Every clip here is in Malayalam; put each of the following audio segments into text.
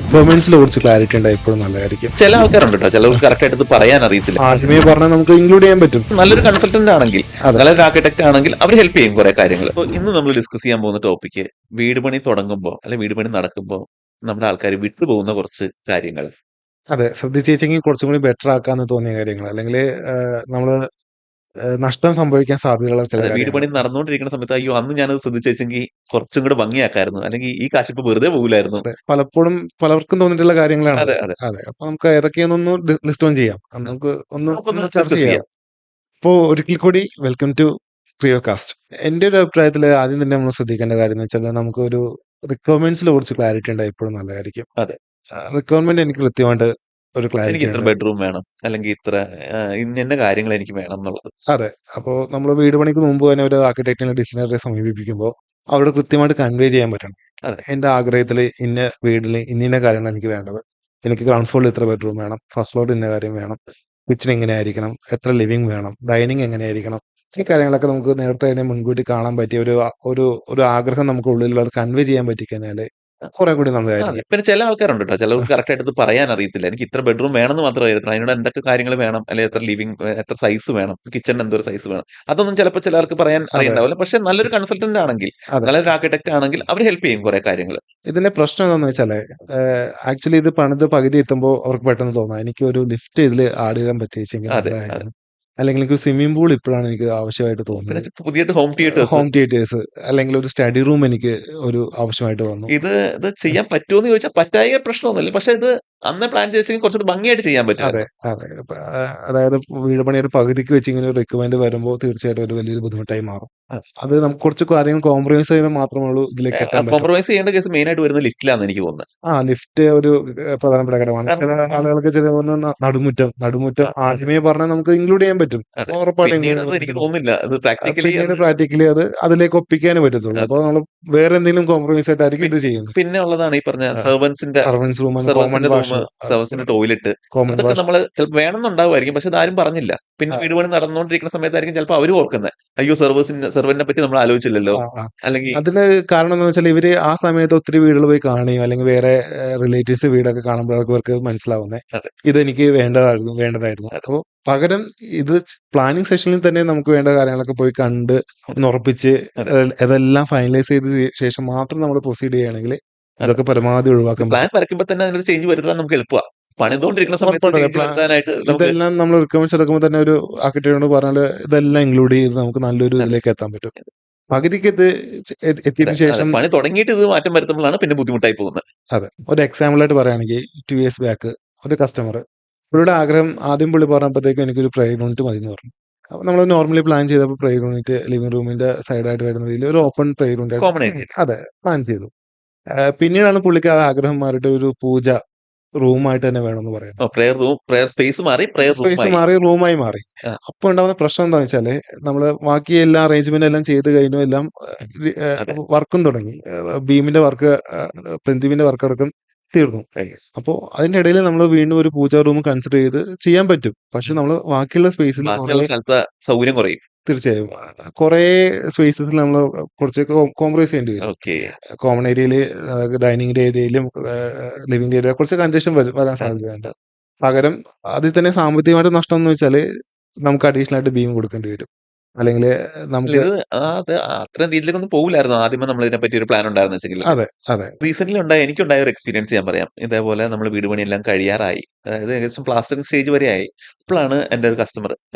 റിക്വയർമെന്റ്സിൽ കുറച്ച് ക്ലാരിറ്റി ഉണ്ടായി എപ്പോഴും നല്ലതായിരിക്കും. ചില ആൾക്കാരുണ്ട് കേട്ടോ, ചിലർക്ക് കറക്റ്റ് ആയിട്ട് ഇത് പറയാൻ അറിയത്തില്ല. ആദ്യമേ പറഞ്ഞാൽ നമുക്ക് ഇൻക്ലൂഡ് ചെയ്യാൻ പറ്റും. നല്ലൊരു കൺസൾട്ടന്റ് ആണെങ്കിൽ, അതെ. നല്ലൊരു ആർക്കിടെക്ട് ആണെങ്കിൽ അവർ ഹെൽപ്പ് ചെയ്യും കുറെ കാര്യങ്ങൾ. അപ്പോൾ ഇന്ന് നമ്മൾ ഡിസ്കസ് ചെയ്യാൻ പോകുന്ന ടോപ്പിക്ക് വീട് പണി തുടങ്ങുമ്പോൾ അല്ലെങ്കിൽ വീട് പണി നടക്കുമ്പോൾ നമ്മുടെ ആൾക്കാർ വിട്ടുപോകുന്ന കുറച്ച് കാര്യങ്ങൾ. അതെ, ശ്രദ്ധിച്ചെങ്കിൽ കുറച്ചും കൂടി ബെറ്റർ ആക്കാന്ന് തോന്നിയ കാര്യങ്ങൾ, അല്ലെങ്കിൽ നമ്മള് നഷ്ടം സംഭവിക്കാൻ സാധ്യതയുള്ള ചില അതെ, വീട് കാര്യങ്ങൾ. പണി നടന്നുകൊണ്ടിരിക്കുന്ന സമയത്ത് അയ്യോ അന്ന് ഞാനത് ശ്രദ്ധിച്ചെങ്കിൽ കുറച്ചും കൂടെ ഭംഗിയാക്കായിരുന്നു, അല്ലെങ്കിൽ ഈ കാശ് ഇപ്പൊ വെറുതെ പോകില്ലായിരുന്നു. അതെ, പലപ്പോഴും പലർക്കും തോന്നിയിട്ടുള്ള കാര്യങ്ങളാണ്. അതെ അതെ, അതെ, അപ്പൊ നമുക്ക് ഏതൊക്കെയാണെന്നൊന്ന് ലിസ്റ്റ് ഓൺ ചെയ്യാം. അത് നമുക്ക് നമുക്കൊന്ന് ഒന്ന് ചർച്ച ഡിസ്കസ് ചെയ്യാം. ചെയ്യാം. അപ്പോൾ ഒരിക്കൽ കൂടി വെൽക്കം ടു പ്രിയോ കാസ്റ്റ്. എന്റെ ഒരു അഭിപ്രായത്തിൽ ആദ്യം തന്നെ നമ്മൾ ശ്രദ്ധിക്കേണ്ട കാര്യം എന്ന് വെച്ചാൽ നമുക്ക് ഒരു റിക്വയർമെന്റ്സിൽ കുറച്ച് ക്ലാരിറ്റി ഉണ്ടായി എപ്പോഴും നല്ലതായിരിക്കും. അതെ, റിക്വയർമെന്റ് എനിക്ക് കൃത്യമായിട്ട് ഒരു എനിക്ക് ക്ലാരിറ്റി ഇത്ര ഉണ്ട്. ബെഡ്റൂം വേണം, അല്ലെങ്കിൽ ഇത്ര ഇന്ന കാര്യങ്ങൾ എനിക്ക് വേണം എന്നുള്ളത്. അതെ, അപ്പോൾ നമ്മൾ വീട് പണിക്ക് മുമ്പ് തന്നെ ഒരു ആർക്കിടെക്റ്റിനെ ഡിസൈനറെ സമീപിക്കുമ്പോൾ അവിടെ കൃത്യമായിട്ട് കൺവേ ചെയ്യാൻ പറ്റണം. അതെ എന്റെ ആഗ്രഹത്തിൽ ഇന്ന വീട്ടിൽ ഇന്ന കാര്യങ്ങളാണ് എനിക്ക് വേണ്ടത്. എനിക്ക് ഗ്രൗണ്ട് ഫ്ലോറിൽ ഇത്ര ബെഡ്റൂം വേണം, ഫസ്റ്റ് ഫ്ലോറിൽ ഇന്ന കാര്യം വേണം, കിച്ചൺ എങ്ങനെ ആയിരിക്കണം, എത്ര ലിവിംഗ് വേണം, ഡൈനിങ് എങ്ങനെയായിരിക്കണം, ഈ കാര്യങ്ങളൊക്കെ നമുക്ക് നേരത്തെ തന്നെ മുൻകൂട്ടി കാണാൻ പറ്റിയ ഒരു ഒരു ആഗ്രഹം നമുക്ക് ഉള്ളിൽ അത് കൺവേ ചെയ്യാൻ പറ്റിക്കഴിഞ്ഞാൽ കുറെ കൂടി അതെ, നല്ലതായിരിക്കും. പിന്നെ ചില ആൾക്കാരുണ്ട് കേട്ടോ, ചിലർക്ക് കറക്റ്റ് ആയിട്ട് ഇത് പറയാൻ അറിയത്തില്ല. എനിക്ക് ഇത്ര ബെഡ്റൂം വേണമെന്ന് മാത്രമേ അറിയത്തുള്ളൂ, അതിനോട് എന്തൊക്കെ കാര്യങ്ങൾ വേണം, അല്ലെങ്കിൽ എത്ര ലിവിംഗ്, എത്ര സൈസ് വേണം, കിച്ചണിന് എന്തോരം സൈസ് വേണം, അതൊന്നും ചിലപ്പോൾ ചിലർക്ക് പറയാൻ അതെ, അറിയണ്ടാവില്ല. പക്ഷെ നല്ലൊരു കൺസൾട്ടന്റ് ആണെങ്കിൽ, അതെ. നല്ലൊരു ആർക്കിടെക്ട് ആണെങ്കിൽ അവർ ഹെൽപ്പ് ചെയ്യും കുറെ കാര്യങ്ങൾ. ഇതിന്റെ പ്രശ്നം എന്താണെന്ന് വെച്ചാല് ആക്ച്വലി ഇത് പണിത് പകുതി എത്തുമ്പോൾ അവർക്ക് പെട്ടെന്ന് തോന്നാം എനിക്ക് ഒരു ലിഫ്റ്റ് ഇതിൽ ആഡ് ചെയ്യാൻ പറ്റിയെങ്കിൽ അതെ അതെ, നല്ലതായിരുന്നു, അല്ലെങ്കിൽ എനിക്ക് സ്വിമ്മിംഗ് പൂൾ ഇപ്പോഴാണ് എനിക്ക് ആവശ്യമായിട്ട് പിന്നെ തോന്നിയത്, പുതിയിട്ട് ഹോം തിയേറ്റേഴ്സ്. ഹോം തിയേറ്റേഴ്സ്, അല്ലെങ്കിൽ ഒരു സ്റ്റഡി റൂം എനിക്ക് ഒരു ആവശ്യമായിട്ട് വന്നു. ഇത് ചെയ്യാൻ പറ്റുമോ എന്ന് ചോദിച്ചാൽ പറ്റായ പ്രശ്നമൊന്നുമില്ല, പക്ഷെ ഇത് അന്ന് പ്ലാൻ ചെയ്തെങ്കിൽ കുറച്ചുകൂടി ഭംഗിയായിട്ട് ചെയ്യാൻ അതെ, പറ്റുമായിരുന്നു. അതെ. അതായത് വീട് പണി ഒരു പകുതിക്ക് വെച്ച് ഇങ്ങനെ ഒരു റിക്വയർമെന്റ് വരുമ്പോൾ തീർച്ചയായിട്ടും ഒരു വലിയൊരു ബുദ്ധിമുട്ടായി മാറും. അത് നമുക്ക് കുറച്ച് കാര്യങ്ങൾ കോംപ്രമൈസ് ചെയ്താൽ മാത്രമേ ഉള്ളൂ ഇതിലേക്ക് എത്താൻ പറ്റും. കോംപ്രമൈസ് ചെയ്യേണ്ട കേസ് മെയിൻ ആയിട്ട് വരുന്നത് ലിഫ്റ്റിലാന്ന് എനിക്ക് തോന്നുന്നത്. ലിഫ്റ്റ് ഒരു പ്രധാനപ്പെട്ട കാര്യമാണ്. ചില കാരണം ആളുകൾക്ക് ചില നടുമുറ്റം ആ, ആദ്യമേ പറഞ്ഞാൽ നമുക്ക് ഇൻക്ലൂഡ് ചെയ്യാൻ പറ്റും. അതെ, ഉറപ്പായിട്ടും പിന്നീട് ഇൻക്ലൂഡ് അത് ചെയ്യാൻ എനിക്ക് പറ്റും. തോന്നുന്നില്ല അത് പ്രാക്ടിക്കലി അത്. പിന്നീട് പ്രാക്ടിക്കലി അത് അതിലേക്ക് ഒപ്പിക്കാനേ പറ്റത്തുള്ളൂ. അതെ. അപ്പോൾ നമ്മൾ വേറെ എന്തെങ്കിലും കോംപ്രമൈസ് ആയിട്ടായിരിക്കും പി- ഇത് ചെയ്യുന്നത്. പിന്നെ ഉള്ളതാണ് ഈ പറഞ്ഞ സെർവൻസിന്റെ സർവൻസ് റൂം, കോമൺ സെർവൻസിന്റെ റൂം, വാഷ്, സെർവൻസിന്റെ ടോയ്ലറ്റ്. കോമൺ അതൊക്കെ വാഷ്. നമ്മൾ ചിലപ്പോൾ വേണമെന്നുണ്ടാവുമായിരിക്കും, പക്ഷെ ഇതാരും പറഞ്ഞില്ല. പിന്നെ വീട് പണി നടന്നുകൊണ്ടിരിക്കുന്ന സമയത്തായിരിക്കും ചിലപ്പോൾ അവരും ഓർക്കുന്നത്, അയ്യോ സെർവന്റിനെ പറ്റി നമ്മൾ ആലോചിച്ചില്ലല്ലോ, ആ, ആ. അല്ലെങ്കിൽ അതിന് കാരണം എന്താന്ന് വെച്ചാൽ ഇവര് ആ സമയത്ത് ഒത്തിരി വീടുകൾ പോയി കാണുകയും അല്ലെങ്കിൽ വേറെ റിലേറ്റീവ്സ് വീടൊക്കെ കാണുമ്പോഴാണ് ഇവർക്ക് മനസ്സിലാവുന്നത് അതെ ഇതെനിക്ക് വേണ്ടതായിരുന്നു. അതെ അപ്പോൾ പകരം ഇത് പ്ലാനിങ് സെഷനിൽ തന്നെ നമുക്ക് വേണ്ട കാര്യങ്ങളൊക്കെ പോയി കണ്ട് ഒന്ന് ഉറപ്പിച്ച് അതെ അതെല്ലാം ഫൈനലൈസ് ചെയ്ത ശേഷം മാത്രം നമ്മൾ പ്രൊസീഡ് ചെയ്യുകയാണെങ്കിൽ അതെ, ഇതൊക്കെ പരമാവധി ഇത് ഒഴിവാക്കാൻ പ്ലാൻ പറ്റും. വരയ്ക്കുമ്പോൾ തന്നെ അതിനകത്ത് ചേഞ്ച് വരുത്താൻ നമുക്ക് എളുപ്പമാണ്. പണിതുകൊണ്ടിരിക്കുന്ന സമയത്ത് ഉറപ്പായിട്ടും ചേഞ്ച് വരുത്താനായിട്ട് നമുക്ക്. ഇതെല്ലാം നമ്മൾ റിക്വയർമെന്റ്സ് എടുക്കുമ്പോൾ തന്നെ ഒരു ആർക്കിടെക്റ്റിനോട് പറഞ്ഞാൽ ഇതെല്ലാം ഇൻക്ലൂഡ് ചെയ്ത് നമുക്ക് നല്ലൊരു അതെ ഇതിലേക്ക് എത്താൻ പറ്റും. പകുതിക്ക് അതെ എത്തിയതിനു അതെ, ശേഷം. പണി തുടങ്ങിയിട്ട് ഇത് മാറ്റം വരുത്തുമ്പോഴാണ് പിന്നെ ബുദ്ധിമുട്ടായി പോകുന്നത്. അതെ. ഒരു എക്സാമ്പിൾ ആയിട്ട് പറയുകയാണെങ്കിൽ 2 ഇയേഴ്സ് ബാക്ക് ഒരു കസ്റ്റമർ പുള്ളിയുടെ ആഗ്രഹം ആദ്യം പുള്ളി പറഞ്ഞപ്പോഴത്തേക്കും എനിക്കൊരു പ്രയർ യൂണിറ്റ് മതി എന്ന് പറഞ്ഞു. അപ്പൊ നമ്മൾ നോർമലി പ്ലാൻ ചെയ്തപ്പോൾ പ്രയർ യൂണിറ്റ് ലിവിംഗ് റൂമിന്റെ സൈഡായിട്ട് വരുന്ന രീതിയിൽ ഒരു open prayer unit common area, അതെ പ്ലാൻ ചെയ്തു. പിന്നീടാണ് പുള്ളിക്ക് ആ ആഗ്രഹം മാറിയിട്ട് ഒരു പൂജ റൂമായിട്ട് തന്നെ വേണമെന്ന് പറയുന്നത്. പ്രെയർ റൂം, പ്രെയർ സ്പേസ് മാറി പ്രെയർ സ്പേസ് റൂമായി. മാറി റൂമായി മാറി. ആ, അപ്പൊ ഉണ്ടാവുന്ന പ്രശ്നം എന്താന്ന് വെച്ചാല് നമ്മള് ബാക്കി എല്ലാ അറേഞ്ച്മെന്റ് എല്ലാം ചെയ്ത് കഴിഞ്ഞു, എല്ലാം അതെ വർക്കും തുടങ്ങി, ബീമിന്റെ വർക്ക്, പ്ലിന്തിന്റെ വർക്ക് അടക്കം തീർന്നു. right. അപ്പോൾ അതിന്റെ ഇടയിൽ നമ്മൾ വീണ്ടും ഒരു പൂജാ റൂം കൺസിഡർ ചെയ്ത് ചെയ്യാൻ പറ്റും. പക്ഷെ നമ്മൾ ബാക്കിയുള്ള സ്പേസിൽ ബാക്കിയുള്ള സ്ഥലത്ത് സൗകര്യം കുറയും. തീർച്ചയായും കുറെ സ്പേസസിൽ നമ്മൾ കുറച്ച് കോംപ്രമൈസ് ചെയ്യേണ്ടി വരും. ഓക്കെ, കോമൺ ഏരിയയില്, ഡൈനിങ് ഏരിയയിലും ലിവിംഗ് ഏരിയ കുറച്ച് കൺജഷൻ വരാൻ സാധ്യതയുണ്ട്. പകരം അതിൽ തന്നെ സാമ്പത്തികമായിട്ട് നഷ്ടം എന്ന് വെച്ചാല് നമുക്ക് അഡീഷണൽ ആയിട്ട് ബീം കൊടുക്കേണ്ടി വരും. അല്ലെങ്കിൽ നമുക്ക്. ഇത് അത് അത്രയും രീതിയിലേക്കൊന്നും പോകില്ലായിരുന്നു ആദ്യമേ നമ്മൾ ഇതിനെപ്പറ്റി ഒരു പ്ലാൻ ഉണ്ടായിരുന്നു വെച്ചെങ്കിൽ. അതെ, അതെ. റീസെന്റ് എനിക്കുണ്ടായ ഒരു എക്സ്പീരിയൻസ് ഞാൻ പറയാം. ഇതേപോലെ നമ്മൾ വീട് പണിയെല്ലാം കഴിയാറായി, അതായത് ഏകദേശം പ്ലാസ്റ്ററിംഗ് സ്റ്റേജ് വരെ ആയി. അപ്പോഴാണ് എൻ്റെ ഒരു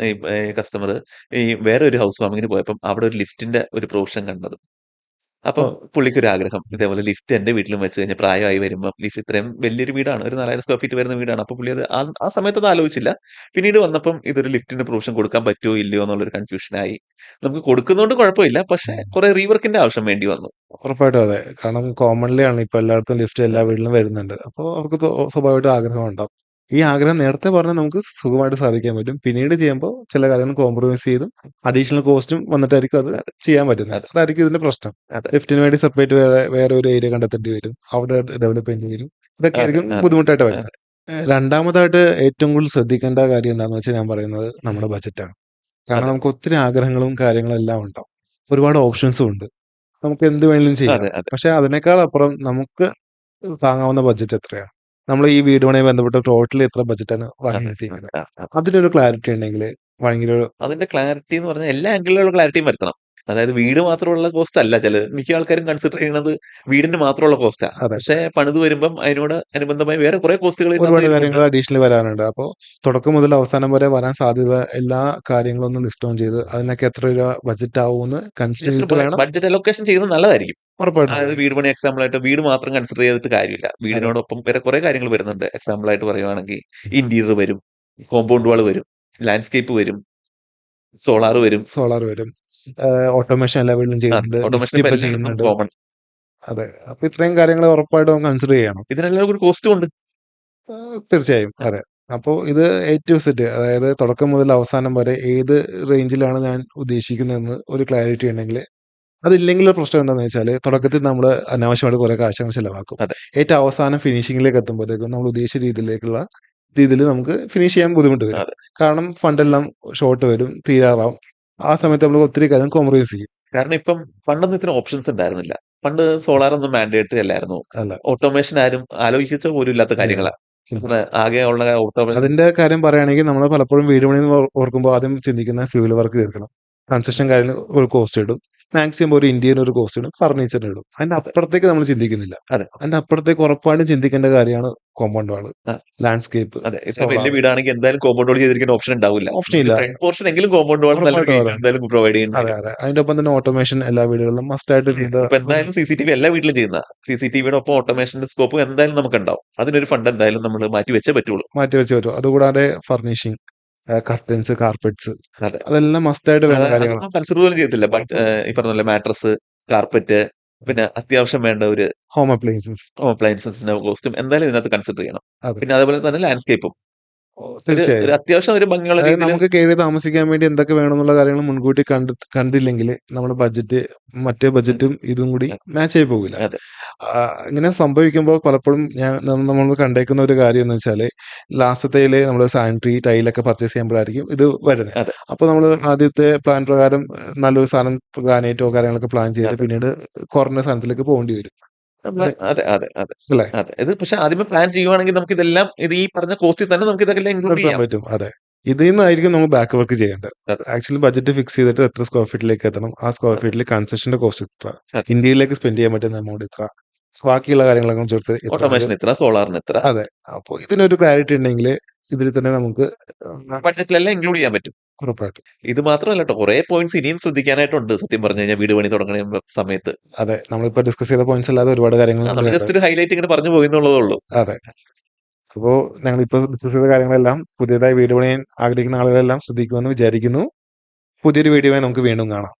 കസ്റ്റമർ ഈ വേറെ ഒരു ഹൗസ് വാമിങ്ങിന് പോയപ്പം അവിടെ ഒരു ലിഫ്റ്റിന്റെ ഒരു പ്രൊവിഷൻ കണ്ടത്. അപ്പം ഓ, പുള്ളിക്കൊരു ആഗ്രഹം ഇതേപോലെ ലിഫ്റ്റ് എന്റെ വീട്ടിലും വെച്ച് കഴിഞ്ഞാൽ പ്രായമായി വരുമ്പോൾ ലിഫ്റ്റ് ഇത്രയും വലിയൊരു വീടാണ്, ഒരു 4000 സ്ക്വയർ ഫീറ്റ് വരുന്ന വീടാണ്. അപ്പൊ പുള്ളി അത് ആ സമയത്ത് അത് ആലോചിച്ചില്ല. പിന്നീട് വന്നപ്പം ഇതൊരു ലിഫ്റ്റിന്റെ പ്രൊവിഷൻ കൊടുക്കാൻ പറ്റുമോ ഇല്ലയോ എന്നുള്ളൊരു കൺഫ്യൂഷനായി. നമുക്ക് കൊടുക്കുന്നതുകൊണ്ട് കുഴപ്പമില്ല, പക്ഷെ കുറെ റീവർക്കിന്റെ ആവശ്യം വേണ്ടി വന്നു. ഉറപ്പായിട്ടും അതെ. കാരണം കോമൺലി ആണ് ഇപ്പൊ എല്ലായിടത്തും ലിഫ്റ്റ് എല്ലാ വീട്ടിലും വരുന്നുണ്ട്. അപ്പോൾ അവർക്ക് സ്വാഭാവികമായിട്ടും ആഗ്രഹം ഉണ്ടാവും. ഈ ആഗ്രഹം നേരത്തെ പറഞ്ഞാൽ നമുക്ക് സുഖമായിട്ട് സാധിക്കാൻ പറ്റും. പിന്നീട് ചെയ്യുമ്പോൾ ചില കാര്യങ്ങൾ കോംപ്രമൈസ് ചെയ്തും അഡീഷണൽ കോസ്റ്റും വന്നിട്ടായിരിക്കും അത് അതെ ചെയ്യാൻ പറ്റുന്നത്. അതെ അതായിരിക്കും ഇതിന്റെ പ്രശ്നം. അതെ ലിഫ്റ്റിന് വേണ്ടി സെപ്പറേറ്റ് വേറെ ഒരു ഏരിയ കണ്ടെത്തേണ്ടി വരും. അവിടെ ഡെവലപ്പ് ചെയ്യേണ്ടി വരും. ഇതൊക്കെ അതെ ആയിരിക്കും അതെ ബുദ്ധിമുട്ടായിട്ട് അതെ വരുന്നത്. രണ്ടാമതായിട്ട് ഏറ്റവും കൂടുതൽ ശ്രദ്ധിക്കേണ്ട കാര്യം എന്താണെന്ന് വെച്ചാൽ ഞാൻ പറയുന്നത് നമ്മുടെ ബജറ്റാണ്. കാരണം അതെ നമുക്ക് ഒത്തിരി ആഗ്രഹങ്ങളും കാര്യങ്ങളും എല്ലാം ഉണ്ടാവും. ഒരുപാട് ഓപ്ഷൻസും ഉണ്ട്. നമുക്ക് എന്ത് വേണമെങ്കിലും ചെയ്യാം. അതെ അതെ. പക്ഷെ അതിനേക്കാൾ അപ്പുറം നമുക്ക് താങ്ങാവുന്ന ബഡ്ജറ്റ് എത്രയാണ്? നമ്മൾ ഈ വീടുമായി ബന്ധപ്പെട്ട് ടോട്ടലി എത്ര ബഡ്ജറ്റാണ് അതെ. വാങ്ങിയിരിക്കുന്നത്. ആ, ആ. അതിനൊരു ക്ലാരിറ്റി ഉണ്ടെങ്കിൽ ഭയങ്കര ഒരു അതിന്റെ ക്ലാരിറ്റി എന്ന് പറഞ്ഞാൽ എല്ലാ ആംഗിളിലുള്ള ക്ലാരിറ്റിയും വരുത്തണം. അതായത് വീട് മാത്രമുള്ള കോസ്റ്റ് അല്ല മിക്ക ആൾക്കാരും കൺസിഡർ ചെയ്യുന്നത് വീടിന് മാത്രമുള്ള കോസ്റ്റാ. അതെ. പക്ഷേ പണിത് വരുമ്പം അതിനോട് അനുബന്ധമായി വേറെ കുറെ കോസ്റ്റുകൾ ഇതിനകത്ത് ഒരുപാട് വരുന്നുണ്ട്. കാര്യങ്ങൾ അഡീഷണൽ വരാനുണ്ട്. അപ്പോൾ തുടക്കം മുതൽ അവസാനം വരെ വരാൻ സാധ്യത എല്ലാ കാര്യങ്ങളും ഒന്ന് ലിസ്റ്റ് ഡൗൺ ചെയ്ത് അതിനൊക്കെ എത്ര രൂപ ബഡ്ജറ്റ് ആവുമെന്ന് കൺസിഡർ ജസ്റ്റ് ചെയ്തിട്ട് വേണം ബഡ്ജറ്റ് അലോക്കേഷൻ ചെയ്യുന്നത് നല്ലതായിരിക്കും. ഉറപ്പായിട്ടും. അതായത് വീട് പണി എക്സാമ്പിൾ ആയിട്ട് വീട് മാത്രം കൺസിഡർ ചെയ്തിട്ട് കാര്യമില്ല. അതെ. വീടിനോടൊപ്പം വേറെ കുറെ കാര്യങ്ങൾ വരുന്നുണ്ട്. എക്സാമ്പിൾ ആയിട്ട് പറയുവാണെങ്കിൽ ഇന്റീരിയർ വരും, കോമ്പൗണ്ട് വാൾ വരും, ലാൻഡ്സ്കേപ്പ് വരും, സോളാർ വരും. സോളാർ വരും. ഓട്ടോമേഷൻ എല്ലാ വീട്ടിലും ചെയ്യുന്നുണ്ട്. ഓട്ടോമേഷൻ ലിഫ്റ്റ് ഇപ്പൊ ഇപ്പൊ എല്ലായിടത്തും ചെയ്യുന്നുണ്ട്. കോമൺ. അതെ. അപ്പൊ ഇത്രയും കാര്യങ്ങൾ ഉറപ്പായിട്ടും കൺസിഡർ ചെയ്യണം. ഇതിനെല്ലാം ഒരു കോസ്റ്റും ഉണ്ട്. തീർച്ചയായും. അതെ. അപ്പോ ഇത് എ ടു ഇസഡ് അതായത് തുടക്കം മുതൽ അവസാനം വരെ ഏത് റേഞ്ചിലാണ് ഞാൻ ഉദ്ദേശിക്കുന്നതെന്ന് ഒരു ക്ലാരിറ്റി ഉണ്ടെങ്കിൽ അതില്ലെങ്കിലുള്ള പ്രശ്നം എന്താണെന്ന് വെച്ചാൽ തുടക്കത്തിൽ നമ്മൾ അനാവശ്യമായിട്ട് കുറെ കാശ് ചെലവാക്കും. അതെ. ഏറ്റവും അവസാനം ഫിനിഷിംഗിലേക്ക് എത്തുമ്പോഴത്തേക്കും നമ്മൾ ഉദ്ദേശിച്ച രീതിയിൽ നമുക്ക് ഫിനിഷ് ചെയ്യാൻ ബുദ്ധിമുട്ട് വരും. അതെ. കാരണം ഫണ്ടെല്ലാം ഷോർട്ട് വരും, തീരാറാവും. ആ സമയത്ത് നമ്മൾ ഒത്തിരി കാര്യം കോംപ്രമൈസ് ചെയ്യും. കാരണം ഇപ്പം പണ്ടൊന്നും ഇത്ര ഓപ്ഷൻസ് ഉണ്ടായിരുന്നില്ല. പണ്ട് സോളാർ ഒന്നും മാൻഡേറ്ററി അല്ലായിരുന്നു. അല്ല. ഓട്ടോമേഷൻ ആരും ആലോചിച്ച പോലും ഇല്ലാത്ത ഇല്ല. കാര്യങ്ങളാ. ഇല്ല. ആകെ ഉള്ള ഓട്ടോമേഷൻ അതിന്റെ കാര്യം പറയുകയാണെങ്കിൽ നമ്മൾ പലപ്പോഴും വീട് പണി എന്ന് ഓർക്കുമ്പോൾ ആദ്യം ചിന്തിക്കുന്ന സിവിൽ വർക്ക് തീർക്കണം. കൺസ്ട്രക്ഷൻ കാര്യങ്ങൾ ഒരു കോസ്റ്റ് ഇടും. മാക്സിമം ഒരു ഇന്ത്യൻ ഒരു കോസ്റ്റ് ഇടും. ഫർണിച്ചറിന് ഇടും. അതിന്റെ അതെ. അപ്പുറത്തേക്ക് നമ്മൾ ചിന്തിക്കുന്നില്ല. അതെ. അതിന്റെ അപ്പുറത്തേക്ക് ഉറപ്പായിട്ടും ചിന്തിക്കേണ്ട കാര്യമാണ് കോമ്പൗണ്ട് വാള്, ആ. ലാൻഡ്സ്കേപ്പ്, അതെ. ഇത്ര വലിയ സോളാർ. വീടാണെങ്കിൽ എന്തായാലും കോമ്പൗണ്ട് വാൾ ചെയ്തിരിക്കുന്ന ഓപ്ഷൻ ഉണ്ടാവില്ല. ഓപ്ഷൻ ഇല്ല. ഫ്രണ്ട് പോർഷൻ എങ്കിലും കോമ്പൗണ്ട് വാൾ നല്ലൊരു ഉറപ്പായിട്ടും ഗേറ്റ് അതെ. എന്തായാലും പ്രൊവൈഡ് ചെയ്യേണ്ടി അതെ, വരും. അതെ. അതിന്റെ ഒപ്പം തന്നെ ഓട്ടോമേഷൻ എല്ലാ വീടുകളിലും മസ്റ്റായിട്ട് ചെയ്ത ഇപ്പൊ എന്തായാലും സിസിടിവി എല്ലാ വീട്ടിലും ചെയ്യുന്ന സിസിടിവിയുടെ ഒപ്പം ഓട്ടോമേഷന്റെ സ്കോപ്പ് എന്തായാലും നമുക്കുണ്ടാവും. അതിനൊരു ഫണ്ട് എന്തായാലും നമ്മൾ മാറ്റി വെച്ചേ പറ്റുള്ളൂ. മാറ്റി വെച്ച് വരും. അതുകൂടാതെ ഫർണിഷിംഗ്, കർട്ടൻസ്, കാർപ്പറ്റ്സ് അതെ. അതെല്ലാം മസ്റ്റായിട്ട് വേണ്ട കാര്യങ്ങളാണ്. അതൊന്നും കൺസിഡർ പോലും ചെയ്യത്തില്ല. ബട്ട് ഈ പറഞ്ഞ പോലെ മാട്രസ്, കാർപ്പറ്റ്, പിന്നെ അത്യാവശ്യം വേണ്ട ഒരു ഹോം അപ്ലയൻസസ്. അപ്ലയൻസസിന്റെ കോസ്റ്റും എന്തായാലും ഇതിനകത്ത് കൺസിഡർ ചെയ്യണം. അതെ. പിന്നെ അതേപോലെ തന്നെ ലാൻഡ്സ്കേപ്പും. ഒരു ഒരു തീർച്ചയായും. അത്യാവശ്യം ഒരു ഭംഗിയുള്ള അതായത് രീതിയിൽ നമുക്ക് കേറി താമസിക്കാൻ വേണ്ടി എന്തൊക്കെ വേണമെന്നുള്ള കാര്യങ്ങൾ മുൻകൂട്ടി കണ്ടില്ലെങ്കിൽ നമ്മുടെ ബഡ്ജറ്റ് മറ്റേ ബഡ്ജറ്റും ഇതും കൂടി മാച്ച് ആയി പോകില്ല. അതെ. ഇങ്ങനെ സംഭവിക്കുമ്പോൾ പലപ്പോഴും നമ്മൾ കണ്ടേക്കുന്ന ഒരു കാര്യം എന്ന് വെച്ചാല് ലാസ്റ്റത്തേല് നമ്മൾ സാനിറ്ററി ടൈലൊക്കെ പർച്ചേസ് ചെയ്യുമ്പോഴായിരിക്കും ഇത് വരുന്നത്. അതെ. അപ്പൊ നമ്മൾ ആദ്യത്തെ പ്ലാൻ പ്രകാരം നല്ലൊരു സാധനം ഗ്രാനൈറ്റോ കാര്യങ്ങളൊക്കെ പ്ലാൻ ചെയ്ത് അതെ. പിന്നീട് കുറഞ്ഞ സാധനത്തിലേക്ക് പോകേണ്ടി വരും. നമ്മള് അതെ, അതെ, അതെ. അല്ലേ? അതെ. ഇത് പക്ഷെ ആദ്യമേ പ്ലാൻ ചെയ്യുവാണെങ്കിൽ നമുക്ക് ഇതെല്ലാം ഈ പറഞ്ഞ കോസ്റ്റിൽ തന്നെ നമുക്ക് ഇതെല്ലാം ഇൻക്ലൂഡ് നിർത്താൻ ചെയ്യാം. പറ്റും. അതെ. ഇതിൽ നിന്നായിരിക്കും നമ്മൾ ബാക്ക് വർക്ക് ചെയ്യേണ്ടത്. അതെ. ആക്ച്വലി ബഡ്ജറ്റ് ഫിക്സ് ചെയ്തിട്ട് എത്ര സ്ക്വയർ ഫീറ്റിലേക്ക് എത്തണം, ആ സ്ക്വയർ ഫീറ്റിൽ കൺസ്ട്രക്ഷന്റെ കോസ്റ്റ് ഇത്ര, അതെ. ഇന്ത്യയിലേക്ക് സ്പെൻഡ് ചെയ്യാൻ പറ്റുന്ന എമൗണ്ട് ഇത്ര, ബാക്കിയുള്ള കാര്യങ്ങളൊക്കെ ചേർത്ത് ഇത്ര ഓട്ടോമേഷൻ ഇത്ര, സോളാറിന് ഇത്ര. അതെ. അപ്പൊ ഇതിനൊരു ക്ലാരിറ്റി ഉണ്ടെങ്കിൽ ഇതിൽ തന്നെ നമുക്ക് ബഡ്ജറ്റിലെല്ലാം ഇൻക്ലൂഡ് ചെയ്യാൻ പറ്റും. ഉറപ്പായിട്ടും. ഇത് മാത്രമല്ല ട്ടോ. കുറെ പോയിന്റ്സ് ഇനിയും ശ്രദ്ധിക്കാനായിട്ടുണ്ട് സത്യം പറഞ്ഞു കഴിഞ്ഞാൽ വീട് പണി തുടങ്ങുന്ന സമയത്ത്. അതെ. നമ്മളിപ്പോ ഡിസ്കസ് ചെയ്ത പോയിന്റ്സ് അല്ലാതെ ഒരുപാട് കാര്യങ്ങൾ നമ്മൾ കൂടിയുണ്ട്. ജസ്റ്റ് ഒരു ഹൈലൈറ്റ് ഇങ്ങനെ പറഞ്ഞു പോയി എന്നുള്ളതേ ഉള്ളൂ. അതെ. അപ്പോ ഞങ്ങളിപ്പോ ഡിസ്കസ് ചെയ്ത കാര്യങ്ങളെല്ലാം പുതിയതായി വീട് പണിയാൻ ആഗ്രഹിക്കുന്ന ആളുകളെല്ലാം ശ്രദ്ധിക്കുമെന്ന് വിചാരിക്കുന്നു. പുതിയൊരു വീഡിയോയുമായി നമുക്ക് വീണ്ടും കാണാം.